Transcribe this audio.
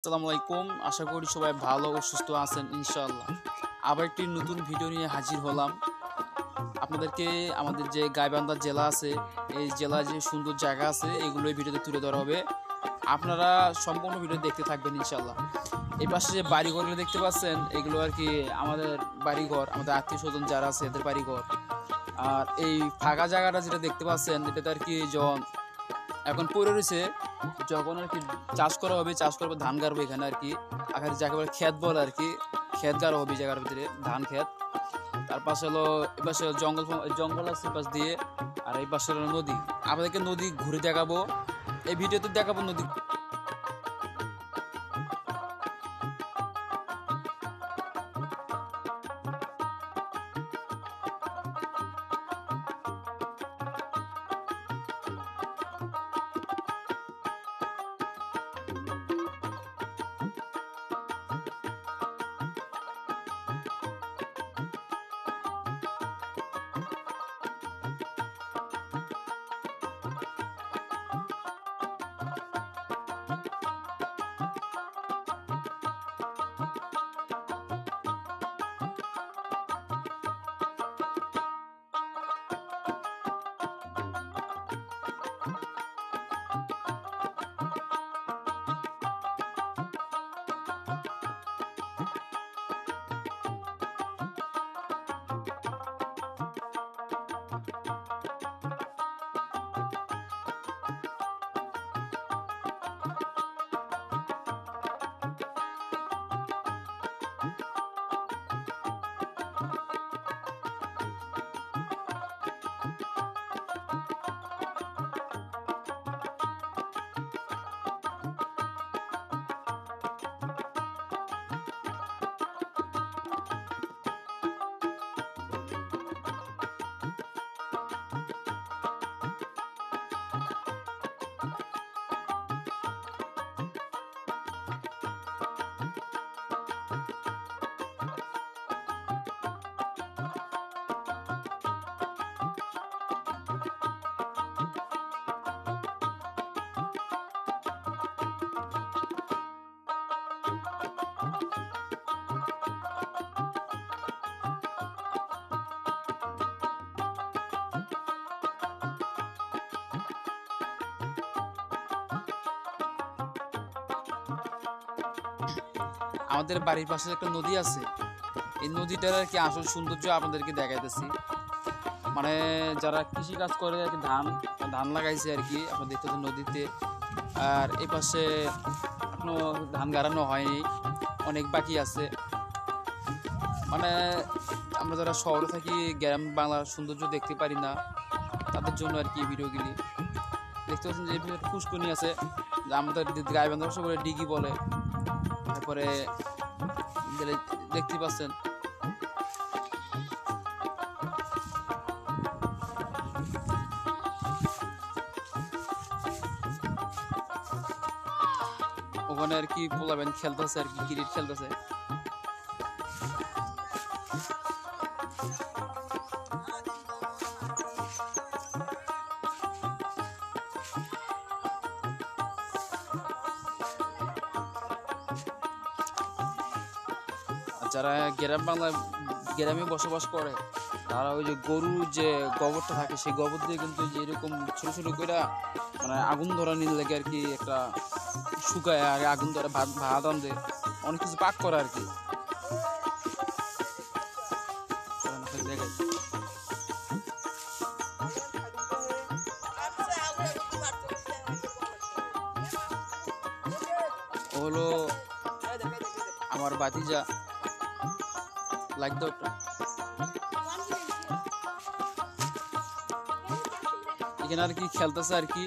আসসালামু আলাইকুম। আশা করি সবাই ভালো ও সুস্থ আছেন ইনশাআল্লাহ। আবার একটি নতুন ভিডিও নিয়ে হাজির হলাম। আপনাদেরকে আমাদের যে গাইবান্ধা জেলা আছে, এই জেলায় যে সুন্দর জায়গা আছে এগুলো এই ভিডিওতে তুলে ধরা হবে। আপনারা সম্পূর্ণ ভিডিও দেখতে থাকবেন ইনশাআল্লাহ। এই পাশে যে বাড়িঘরগুলো দেখতে পাচ্ছেন এগুলো আর কি আমাদের বাড়িঘর, আমাদের আত্মীয়স্বজন যারা আছে এদের বাড়িঘর। আর এই ফাঁকা জায়গাটা যেটা দেখতে পাচ্ছেন এটাতে আর কি এখন পড়ে রয়েছে, যখন আর কি চাষ করা হবে, চাষ করবে ধান গাড়বো এখানে আর কি। আখানে যাকে বলে ক্ষেত বলে আর কি, ক্ষেত গাড়া হবে জায়গার ভিতরে, ধান ক্ষেত। তার পাশে হলো এ পাশে জঙ্গল জঙ্গল আছে পাশ দিয়ে, আর এই পাশে হলো নদী। আপনাদেরকে নদী ঘুরে দেখাবো, এই ভিডিওতে দেখাবো নদী। আমাদের বাড়ির পাশে একটা নদী আছে, এই নদীটার আর কি আসল সৌন্দর্য আপনাদেরকে দেখাইতেছি। মানে যারা কৃষি কাজ করে আর কি, ধান ধান লাগাইছে আর কি, আপনার দেখতেছেন নদীতে। আর এই পাশে এখনো ধান গাড়ানো হয়নি, অনেক বাকি আছে। মানে আমরা যারা শহরে থাকি, গ্রাম বাংলার সৌন্দর্য দেখতে পারি না, তাদের জন্য আর কি ভিডিওগুলি দেখতে পাচ্ছেন। যে পুষ্করণী আছে, আমাদের গাইবান্ধা ভাষা বলে ডিগি বলে। তারপরে দেখতে পাচ্ছেন ওখানে আর কি পোলাবেন খেলতেছে আর কি, ক্রিকেট খেলতেছে। যারা গ্রামে বসবাস করে, তারা ওই যে গরুর যে গোবরটা থাকে, সেই গোবর দিয়ে কিন্তু যে এরকম ছোট ছোট করে মানে আগুন ধরা নিয়ে লাগে আর কি, একটা শুকায় আর আগুন ধরে ভাত আনতে অনেক কিছু পাক করে আর কি। ও হলো আমার ভাতিজা, লাইক দাও একটা। এখানে আর কি খেলতেছে আর কি,